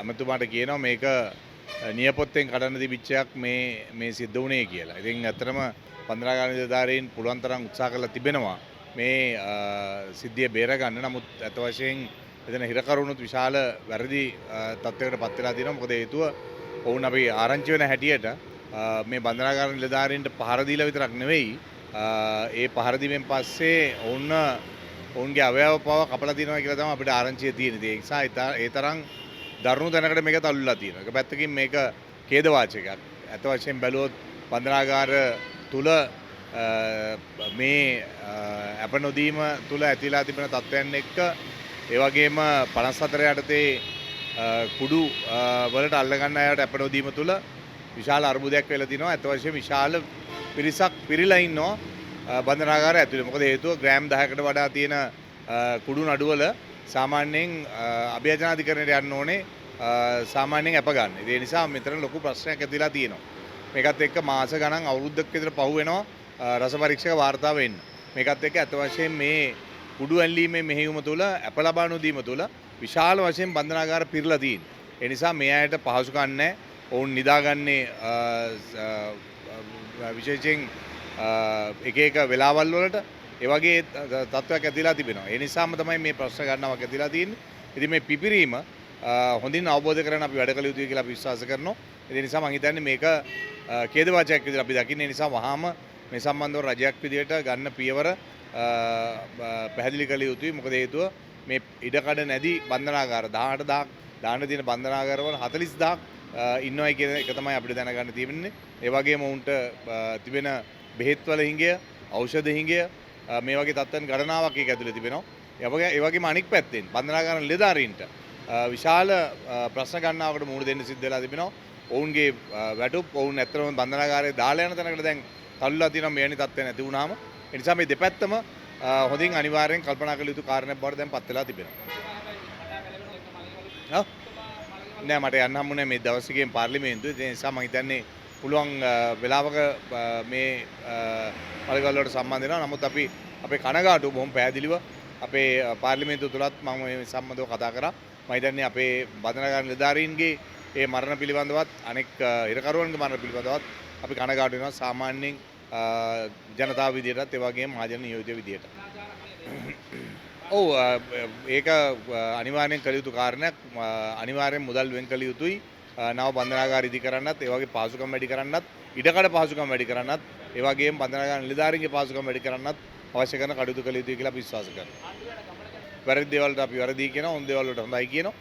අමතුමාට කියනවා මේක නියපොත්තෙන් කඩන්න තිබිච්චයක් මේ සිද්ධ වුණේ කියලා. ඉතින් ඇත්තටම පන්දනාගාර නිලධාරීන් පුළුවන් තරම් උත්සාහ කරලා තිබෙනවා මේ සිද්ධිය බේරගන්න. නමුත් අත වශයෙන් එතන හිරකරුණුත් විශාල වැරදි තත්ත්වයකට පත් වෙලා තියෙනවා. මොකද හේතුව ඔවුන් අපි ආරංචි වෙන හැටියට මේ බන්ධනාගාර නිලධාරීන්ට පහර දීලා විතරක් නෙවෙයි ඒ පහර දීමෙන් පස්සේ ඔවුන්ගේ අවයව පව කපලා තියෙනවා කියලා තමයි අපිට ආරංචිය තියෙන්නේ. ඒ නිසා ඒ තරම් දරුණු තැනකට මේක තල්ලුලා තියෙනවා. එක පැත්තකින් මේක ඛේදවාචකයක්. අත වශයෙන් බැලුවොත් බන්ධනාගාර තුල මේ අප නොදීම තුල ඇතිලා තිබෙන තත්ත්වයන් එක්ක ඒ වගේම 54 යටතේ කුඩු වලට අල්ලගන්න අයට අප නොදීම තුල විශාල අර්බුදයක් වෙලා තිනවා. අත වශයෙන් විශාල පිරිසක් පිරීලා ඉන්නවා බන්ධනාගාරය ඇතුලේ. මොකද හේතුව ග්‍රෑම් 10කට වඩා තියෙන කුඩු නඩුවල සාමාන්‍යයෙන් අභ්‍යජනාධිකරණයට යන්න ඕනේ සාමාන්‍යයෙන් අප ගන්න. ඒ නිසා මෙතන ලොකු ප්‍රශ්නයක් ඇතිලා තියෙනවා. මේකත් එක්ක මාස ගණන් අවුරුද්දක් විතර පහු වෙනවා රස පරීක්ෂක වාර්තා වෙන්න. මේකත් එක්ක අත වශයෙන් මේ කුඩු ඇල්ලීමේ මෙහෙයුම තුළ අප ලබා නොදීම තුළ විශාල වශයෙන් බන්ධනාගාර පිරලා තියෙනවා. ඒ නිසා මේ අයට පහසුකම් නැහැ. ඔවුන් නිදාගන්නේ විශේෂයෙන් එක වෙලාවල් වලට ඒ වගේ තත්ත්වයක් ඇතිලා තිබෙනවා. ඒ නිසාම තමයි මේ ප්‍රශ්න ගන්නවක් ඇතිලා තියෙන්නේ. ඉතින් මේ පිපිරීම හොඳින් අවබෝධ කරගෙන අපි වැඩ කළ යුතුයි කියලා අපි විශ්වාස කරනවා. ඒ නිසා මම හිතන්නේ මේක ඛේදවාචකයක් විදිහට අපි දකින්නේ. ඒ නිසා වහාම මේ සම්බන්ධව රජයක් විදිහට ගන්න පියවර පැහැදිලි කළ යුතුයි. මොකද හේතුව මේ ඉඩකඩ නැති බන්ධනාගාර 18000ක් දාන්න තියෙන බන්ධනාගාරවල 40000ක් ඉන්නවයි කියන එක තමයි අපිට දැනගන්න තියෙන්නේ. ඒ වගේම උන්ට තිබෙන බෙහෙත් වල හිඟය, ඖෂධ හිඟය මේ වගේ තත්ත්වයන් ගණනාවක් ඒක ඇතුලේ තිබෙනවා. ඒ වගේම අනික් පැත්තෙන් බන්ධනාගාර නිලධාරීන්ට විශාල ප්‍රශ්න ගණනාවකට මුහුණ දෙන්න සිද්ධ වෙලා තිබෙනවා. ඔවුන්ගේ වැටුප් ඔවුන් ඇත්තටම බන්ධනාගාරයේ දාලා යන තැනකට දැන් තල්ලුලා තියෙනවා මෙවැනි තත්ත්වයක් නැති වුණාම. ඒ නිසා මේ දෙපැත්තම හොඳින් අනිවාර්යෙන් කල්පනා කළ යුතු කාරණයක් බවට දැන් පත් වෙලා තිබෙනවා. නෑ මට යන්න හම්බුනේ මේ දවසේකම පාර්ලිමේන්තුවේ. ඒ නිසා මම හිතන්නේ පුළුවන් වෙලාවක මේ මල්ගල් වලට සම්බන්ධ වෙනවා. නමුත් අපි අපේ කනගාටුව බොහොම පැහැදිලිව අපේ පාර්ලිමේන්තුව තුලත් මම මේ සම්බන්ධව කතා කරා. මම හිතන්නේ අපේ බන්ධනාගාර නිලධාරීන්ගේ ඒ මරණ පිළිබඳවත් අනෙක් හිරකරුවන්ගේ මරණ පිළිබඳවත් අපි කනගාටු වෙනවා සාමාන්‍යයෙන් ජනතාව විදියටත් ඒ වගේම මහජන නියෝජ්‍ය විදියට. ඔව් ඒක අනිවාර්යෙන් කළ යුතු කාරණයක්. අනිවාර්යෙන් මුදල් වෙන් කළ යුතුයි. නව බන්ධනාගාර ඉදි කරන්නත් ඒ වගේ පහසුකම් වැඩි කරන්නත් ඉඩකඩ පහසුකම් වැඩි කරන්නත් ඒ වගේම බන්ධනාගාර නිලධාරීන්ගේ පහසුකම් වැඩි කරන්නත් අවශ්‍ය කරන කටයුතු කළ යුතුයි කියලා අපි විශ්වාස කරනවා. වැරදි දේවල්ට අපි වැරදි කියනවා, හොඳ දේවල් වලට හොඳයි කියනවා.